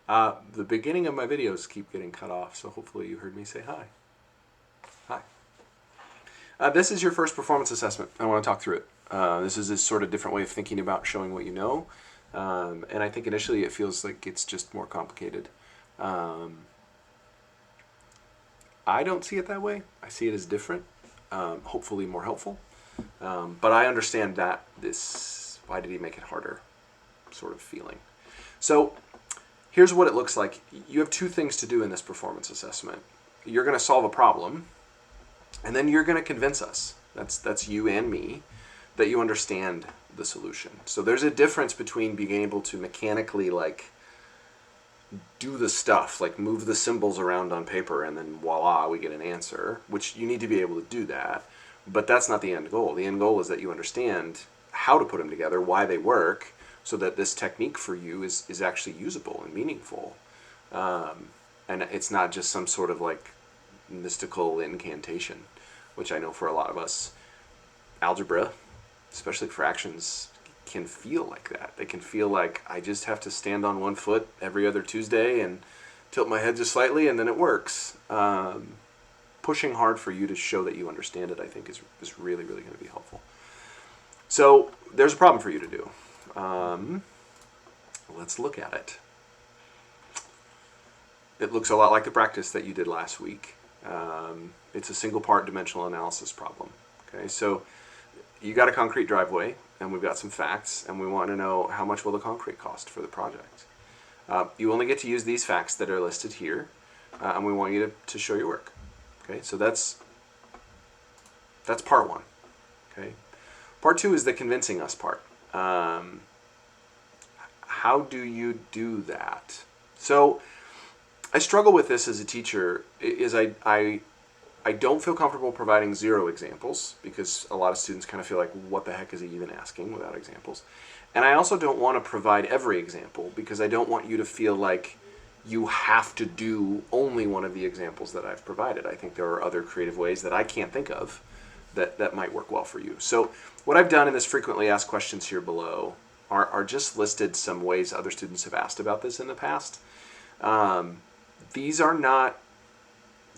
The beginning of my videos keep getting cut off, so hopefully you heard me say hi. Hi. This is your first performance assessment. I want to talk through it. This is a sort of different way of thinking about showing what you know. And I think initially it feels like it's just more complicated. I don't see it that way. I see it as different, hopefully more helpful. But I understand that this, why did he make it harder, sort of feeling. So here's what it looks like. You have two things to do in this performance assessment. You're going to solve a problem, and then you're going to convince us, that's you and me, that you understand the solution. So there's a difference between being able to mechanically do the stuff, like move the symbols around on paper and then voila, we get an answer, which you need to be able to do that. But that's not the end goal. The end goal is that you understand how to put them together, why they work, so that this technique for you is actually usable and meaningful. And it's not just some sort of mystical incantation, which I know for a lot of us, algebra, especially fractions, can feel like that. They can feel like I just have to stand on one foot every other Tuesday and tilt my head just slightly and then it works. Pushing hard for you to show that you understand it, I think, is really, really going to be helpful. So there's a problem for you to do. Let's look at it. It looks a lot like the practice that you did last week. It's a single part dimensional analysis problem. Okay, so you got a concrete driveway, and we've got some facts, and we want to know how much will the concrete cost for the project. You only get to use these facts that are listed here, and we want you to show your work. Okay, so that's part one. Okay, part two is the convincing us part. How do you do that? So I struggle with this as a teacher. I don't feel comfortable providing zero examples because a lot of students kind of feel like, what the heck is he even asking without examples? And I also don't want to provide every example because I don't want you to feel like you have to do only one of the examples that I've provided. I think there are other creative ways that I can't think of that might work well for you. So what I've done in this frequently asked questions here below are just listed some ways other students have asked about this in the past. These are not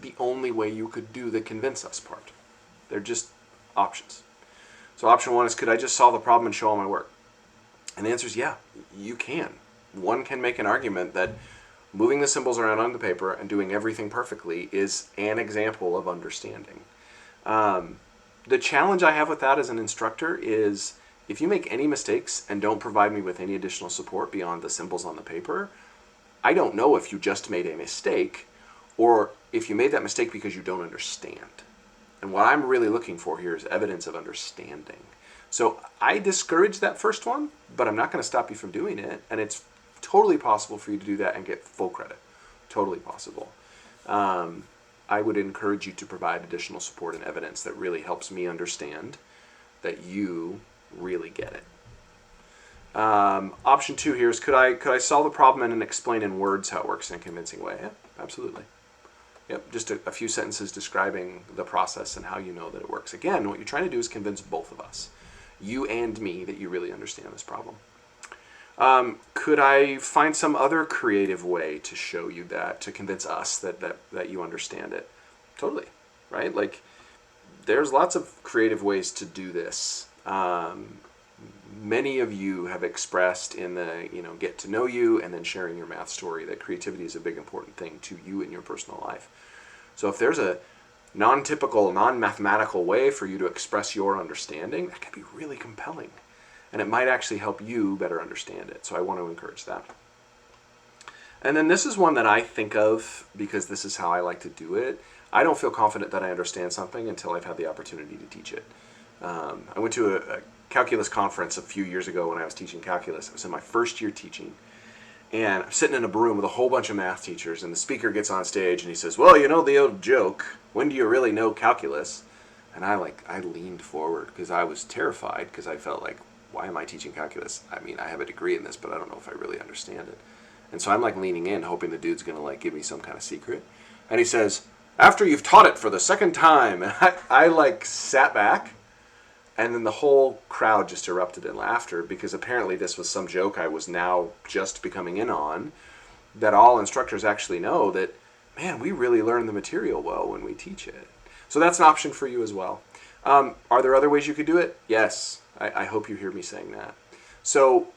the only way you could do the convince us part. They're just options. So option one is, could I just solve the problem and show all my work? And the answer is yeah, you can. One can make an argument that moving the symbols around on the paper and doing everything perfectly is an example of understanding. The challenge I have with that as an instructor is if you make any mistakes and don't provide me with any additional support beyond the symbols on the paper, I don't know if you just made a mistake or if you made that mistake because you don't understand. And what I'm really looking for here is evidence of understanding. So I discourage that first one, but I'm not going to stop you from doing it. And it's totally possible for you to do that and get full credit. Totally possible. I would encourage you to provide additional support and evidence that really helps me understand that you really get it. Option two here is, could I solve a problem and then explain in words how it works in a convincing way? Yeah, absolutely. Yep, just a few sentences describing the process and how you know that it works. Again, what you're trying to do is convince both of us, you and me, that you really understand this problem. Could I find some other creative way to show you that, to convince us that you understand it? Totally, right? Like, there's lots of creative ways to do this. Many of you have expressed in the, get to know you and then sharing your math story that creativity is a big important thing to you in your personal life. So if there's a non-typical, non-mathematical way for you to express your understanding, that can be really compelling. And it might actually help you better understand it. So I want to encourage that. And then this is one that I think of because this is how I like to do it. I don't feel confident that I understand something until I've had the opportunity to teach it. I went to a calculus conference a few years ago when I was teaching calculus. I was in my first year teaching. And I'm sitting in a room with a whole bunch of math teachers, and the speaker gets on stage and he says, well, you know the old joke, when do you really know calculus? And I leaned forward because I was terrified because I felt like, why am I teaching calculus? I mean, I have a degree in this, but I don't know if I really understand it. And so I'm leaning in, hoping the dude's going to give me some kind of secret. And he says, after you've taught it for the second time. And I sat back, and then the whole crowd just erupted in laughter because apparently this was some joke I was now just becoming in on. that all instructors actually know that, man, we really learn the material well when we teach it. So that's an option for you as well. Are there other ways you could do it? Yes. I hope you hear me saying that. So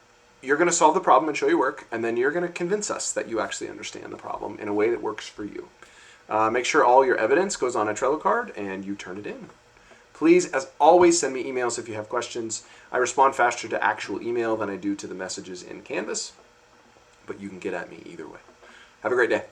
you're going to solve the problem and show your work, and then you're going to convince us that you actually understand the problem in a way that works for you. Make sure all your evidence goes on a Trello card and you turn it in. Please, as always, send me emails if you have questions. I respond faster to actual email than I do to the messages in Canvas, but you can get at me either way. Have a great day.